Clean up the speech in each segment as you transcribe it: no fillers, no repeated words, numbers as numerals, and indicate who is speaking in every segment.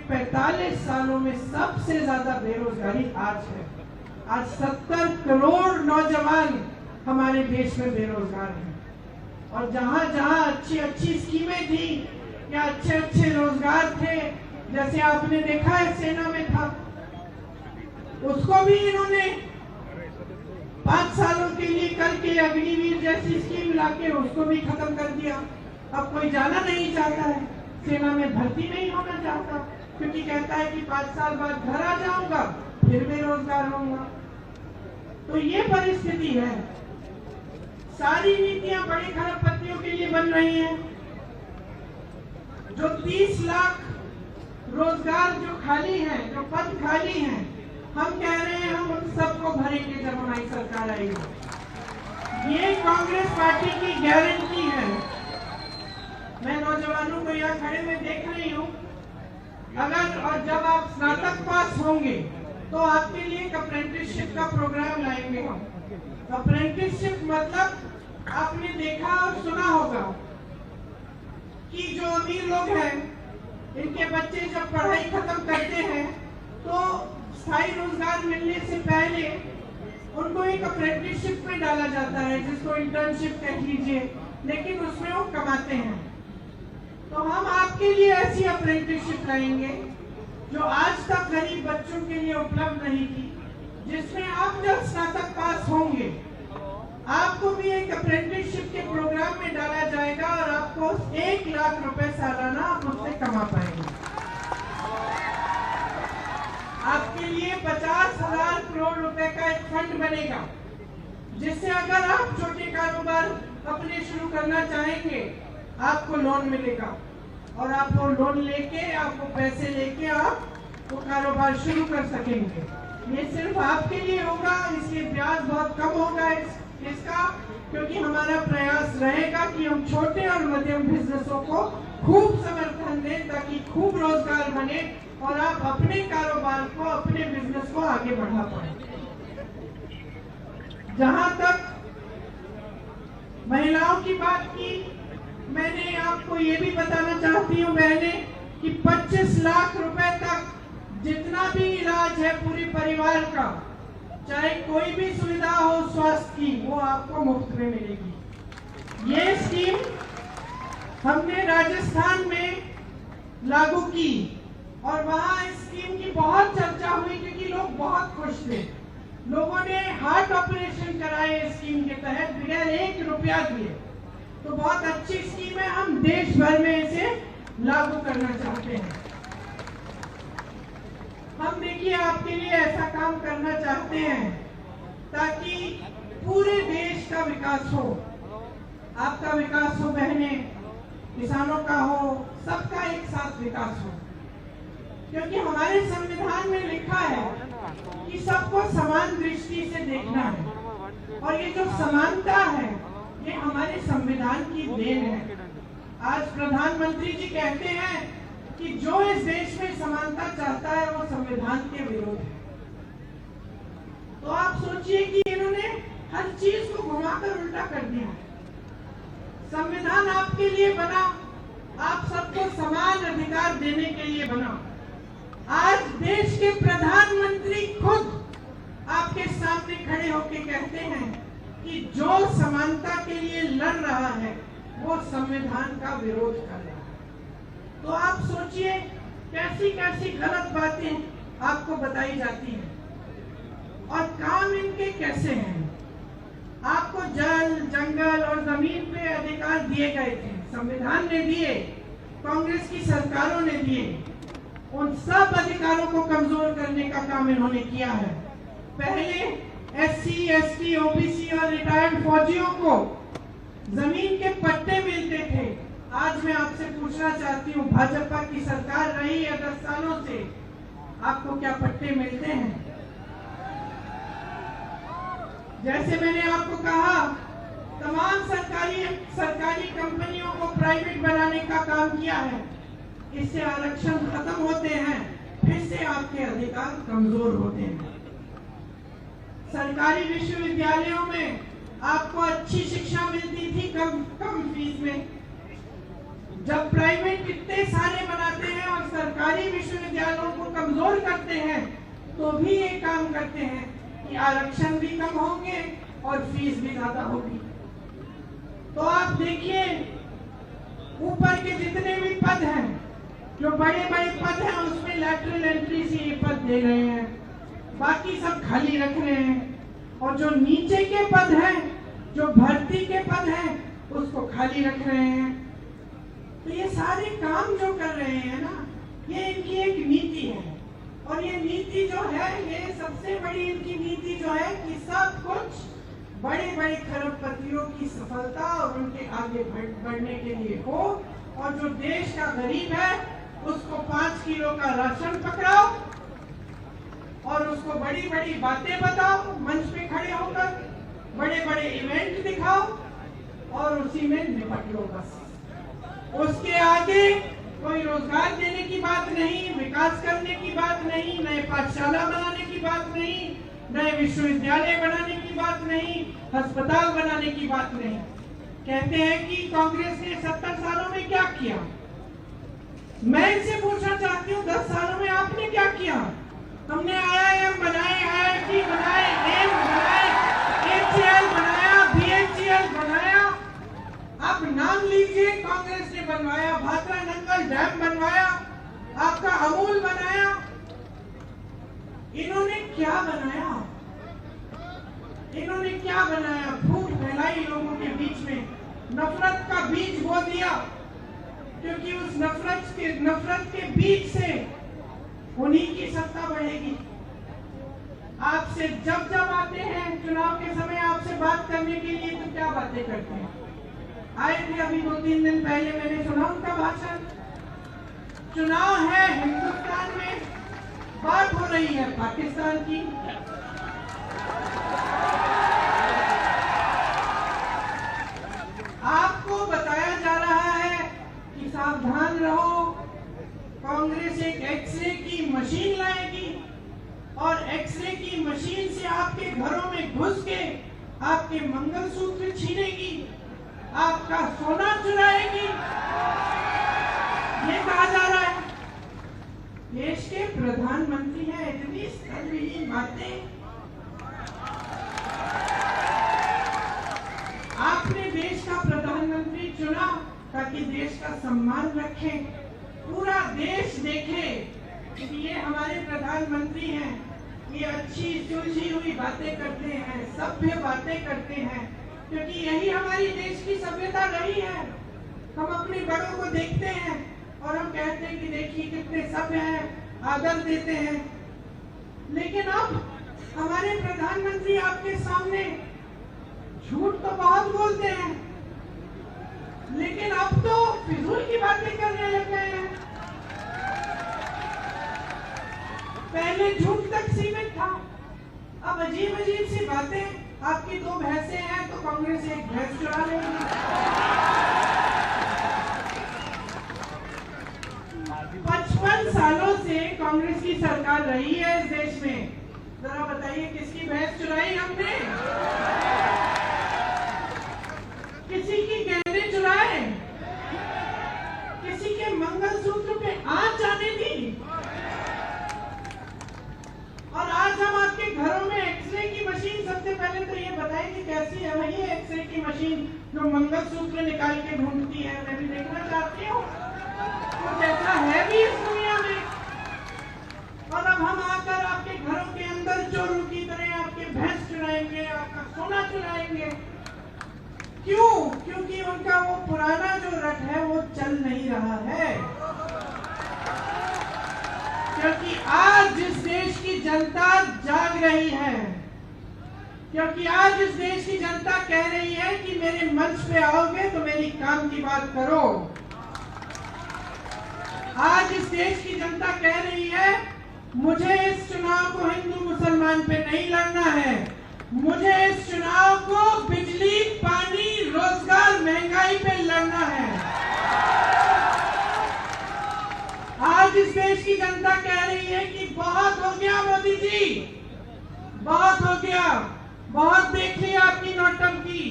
Speaker 1: 45 सालों में सबसे ज्यादा बेरोजगारी आज है। आज 70 करोड़ नौजवान हमारे देश में बेरोजगार हैं। और जहां जहां अच्छी अच्छी स्कीमें थी या अच्छे अच्छे रोजगार थे, जैसे आपने देखा है सेना में था, उसको भी इन्होंने 5 सालों के लिए करके अग्निवीर जैसी स्कीम लाके उसको भी खत्म कर दिया। अब कोई जाना नहीं चाहता है, सेना में भर्ती नहीं होना चाहता, क्योंकि कहता है कि 5 साल बाद घर आ जाऊंगा फिर बेरोजगार होऊंगा। तो ये परिस्थिति है। सारी नीतियां बड़े खरबपतियों के लिए बन रही हैं। जो 30 लाख रोजगार जो खाली हैं, जो पद खाली हैं, हम कह रहे हैं हम उन सबको भरेंगे जब हमारी सरकार आएगी। ये कांग्रेस पार्टी की गारंटी है। मैं नौजवानों को यहाँ खड़े में देख रही हूँ। अगर और जब आप स्नातक पास होंगे तो आपके लिए एक अप्रेंटिसशिप का प्रोग्राम लाएंगे हम। अप्रेंटिसशिप मतलब आपने देखा और सुना होगा कि जो अमीर लोग हैं, इनके बच्चे जब पढ़ाई खत्म करते हैं तो स्थायी रोजगार मिलने से पहले उनको एक अप्रेंटिसशिप में डाला जाता है, जिसको इंटर्नशिप कह लीजिए, लेकिन उसमें वो कमाते हैं। तो हम आपके लिए ऐसी अप्रेंटिसशिप लाएंगे जो आज तक गरीब बच्चों के लिए उपलब्ध नहीं थी, जिसमें आप जब स्नातक पास होंगे आपको भी एक अप्रेंटिसशिप के प्रोग्राम में डाला जाएगा और आपको 1 लाख रुपए सालाना आप उससे कमा पाएंगे। आपके लिए 50,000 करोड़ रुपए का एक फंड बनेगा, जिससे अगर आप छोटे कारोबार अपने शुरू करना चाहेंगे आपको लोन मिलेगा और आप वो लोन लेके, आपको पैसे लेके आप वो कारोबार शुरू कर सकेंगे। ये सिर्फ आपके लिए होगा, इसलिए ब्याज बहुत कम होगा इसका, क्योंकि हमारा प्रयास रहेगा कि हम छोटे और मध्यम बिजनेसों को खूब समर्थन दें ताकि खूब रोजगार बने और आप अपने कारोबार को, अपने बिजनेस को आगे बढ़ा पाए। जहां तक महिलाओं की बात की, मैंने आपको ये भी बताना चाहती हूँ बहनें कि 25 लाख रुपए तक जितना भी इलाज है पूरे परिवार का, चाहे कोई भी सुविधा हो स्वास्थ्य की, वो आपको मुफ्त में मिलेगी। ये स्कीम हमने राजस्थान में लागू की और वहां इस स्कीम की बहुत चर्चा हुई क्योंकि लोग बहुत खुश थे। लोगों ने हार्ट ऑपरेशन कराए इस स्कीम के तहत बगैर 1 रुपया दिए। तो बहुत अच्छी स्कीम है, हम देश भर में इसे लागू करना चाहते हैं। हम देखिए आपके लिए ऐसा काम करना चाहते हैं ताकि पूरे देश का विकास हो, आपका विकास हो बहने, किसानों का हो, सबका एक साथ विकास हो। क्योंकि हमारे संविधान में लिखा है कि सबको समान दृष्टि से देखना है और ये जो समानता है ये हमारे संविधान की देन है। आज प्रधानमंत्री जी कहते हैं कि जो इस देश में समानता चाहता है वो संविधान के विरोध है। तो आप सोचिए कि इन्होंने हर चीज को घुमाकर उल्टा कर दिया। संविधान आपके लिए बना, आप सबको समान अधिकार देने के लिए बना। आज देश के प्रधानमंत्री खुद आपके सामने खड़े होकर कहते हैं कि जो समानता के लिए लड़ रहा है वो संविधान का विरोध कर रहा है। तो आप सोचिए कैसी कैसी गलत बातें आपको बताई जाती हैं और काम इनके कैसे हैं। आपको जल, जंगल और जमीन पे अधिकार दिए गए थे, संविधान ने दिए, कांग्रेस की सरकारों ने दिए। उन सब अधिकारों को कमजोर करने का काम इन्होंने किया है। पहले SC, ST, OBC और रिटायर्ड फौजियों को जमीन के पट्टे मिलते थे। आज मैं आपसे पूछना चाहती हूँ, भाजपा की सरकार रही है 10 सालों से, आपको क्या पट्टे मिलते हैं? जैसे मैंने आपको कहा, तमाम सरकारी कंपनियों को प्राइवेट बनाने का काम किया है। इससे आरक्षण खत्म होते हैं, फिर से आपके अधिकार कमजोर होते हैं। सरकारी विश्वविद्यालयों में आपको अच्छी शिक्षा मिलती थी कम फीस में। जब प्राइवेट इतने सारे बनाते हैं और सरकारी विश्वविद्यालय को कमजोर करते हैं तो भी ये काम करते हैं कि आरक्षण भी कम होंगे और फीस भी ज्यादा होगी। तो आप देखिए ऊपर के जितने भी पद हैं, जो बड़े बड़े पद हैं, उसमें लैटरल एंट्री से ये पद दे रहे हैं, बाकी सब खाली रख रहे हैं। और जो नीचे के पद हैं, जो भर्ती के पद हैं, उसको खाली रख रहे हैं। तो ये सारे काम जो कर रहे हैं ना, ये इनकी एक नीति है। और ये नीति जो है, ये सबसे बड़ी इनकी नीति जो है कि सब कुछ बड़े बड़े खरबपतियों की सफलता और उनके आगे बढ़ने के लिए हो, और जो देश का गरीब है उसको 5 किलो का राशन पकड़ाओ और उसको बड़ी बड़ी बातें बताओ, मंच पे खड़े होकर बड़े बड़े इवेंट दिखाओ और उसी में निपट लो बस। उसके आगे कोई रोजगार देने की बात नहीं, विकास करने की बात नहीं, नए पाठशाला बनाने की बात नहीं, नए विश्वविद्यालय बनाने की बात नहीं, अस्पताल बनाने की बात नहीं। कहते हैं कि कांग्रेस ने 70 सालों में क्या किया। मैं इनसे पूछना चाहती हूँ 10 सालों में आपने क्या किया? हमने IIM बनाए, IIT बनाए, एम्स बनाए, HCL बनाया, BHEL बनाया। आप नाम लीजिए, कांग्रेस ने बनवाया। भाखड़ा नंगल डैम बनवाया, आपका अमूल बनाया। इन्होंने क्या बनाया? इन्होंने क्या बनाया? फूट फैलाई लोगों के बीच में, नफरत का बीज बो दिया, क्योंकि उस नफरत के बीज से उन्हीं की सत्ता बढ़ेगी। आपसे जब आते हैं चुनाव के समय आपसे बात करने के लिए, तो क्या बातें करते हैं? आए थे अभी 2-3 दिन पहले, मैंने सुना उनका भाषण। चुनाव है हिंदुस्तान में, बात हो रही है पाकिस्तान की। आपको बताया जा रहा है कि सावधान रहो, कांग्रेस एक एक्सरे की मशीन लाएगी और एक्सरे की मशीन से आपके घरों में घुस के आपके मंगलसूत्र छीनेगी, आपका सोना चुराएगी। ये कहा जा रहा है। देश के प्रधानमंत्री हैं, इतनी स्तरविहीन बातें। आपने देश का प्रधानमंत्री चुना ताकि देश का सम्मान रखें, पूरा देश देखे कि ये हमारे प्रधानमंत्री हैं, ये अच्छी सुलझी हुई बातें करते हैं, सभ्य बातें करते हैं, क्योंकि यही हमारी देश की सभ्यता रही है। हम अपने बड़ों को देखते हैं और हम कहते हैं कि देखिए कितने सभ्य हैं, आदर देते हैं। लेकिन अब हमारे प्रधानमंत्री आपके सामने झूठ तो बहुत बोलते हैं, लेकिन अब तो फिजूल की बातें करने लग गए हैं। पहले झूठ तक सीमित था, अब अजीब सी बातें। आपकी 2 भैंसें हैं तो कांग्रेस एक भैंस चुरा लेगी। 55 सालों से कांग्रेस की सरकार रही है इस देश में। जरा बताइए किसकी भैंस चुराई हमने? किसी की गहने चुराए? किसी के मंगलसूत्र पे आंच आने दी? और आज हम आपके घरों में एक्सरे की मशीन, सबसे पहले तो ये बताएं कि कैसी है वही एक्सरे की मशीन जो मंगलसूत्र निकाल के ढूंढती है। मैं भी देखना चाहती हूँ तो जैसा है भी इस दुनिया में। और अब हम आकर आपके घरों के अंदर चोरों की तरह आपके भैंस चुराएंगे, आपका सोना चुराएंगे। क्यों? क्योंकि उनका वो पुराना जो रट है वो चल नहीं रहा है। क्योंकि आज इस देश की जनता जाग रही है, क्योंकि आज इस देश की जनता कह रही है कि मेरे मंच पे आओगे तो मेरी काम की बात करो। आज इस देश की जनता कह रही है मुझे इस चुनाव को हिंदू मुसलमान पे नहीं लड़ना है, मुझे इस चुनाव को बिजली, पानी, रोजगार, महंगाई पे लड़ना है। आज इस देश की जनता कह रही है कि बहुत हो गया मोदी जी, बहुत हो गया, बहुत देख लिया आपकी नौटंकी,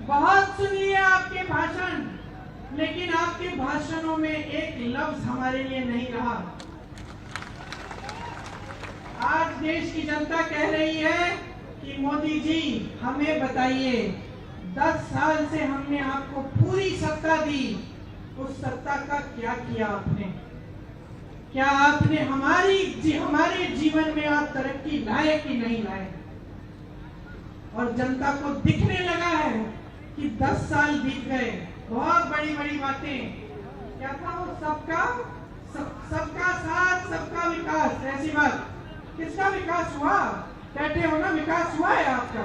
Speaker 1: बहुत सुन लिया आपके भाषण, लेकिन आपके भाषणों में एक लफ्ज हमारे लिए नहीं रहा। देश की जनता कह रही है कि मोदी जी हमें बताइए, 10 साल से हमने आपको पूरी सत्ता दी, उस सत्ता का क्या किया आपने? क्या आपने हमारे जीवन में आप तरक्की लाए कि नहीं लाए? और जनता को दिखने लगा है कि 10 साल बीत गए, बहुत बड़ी बड़ी बातें, क्या था वो सबका साथ सबका विकास, ऐसी बात। किसका विकास हुआ? बैठे हो ना, विकास हुआ है आपका?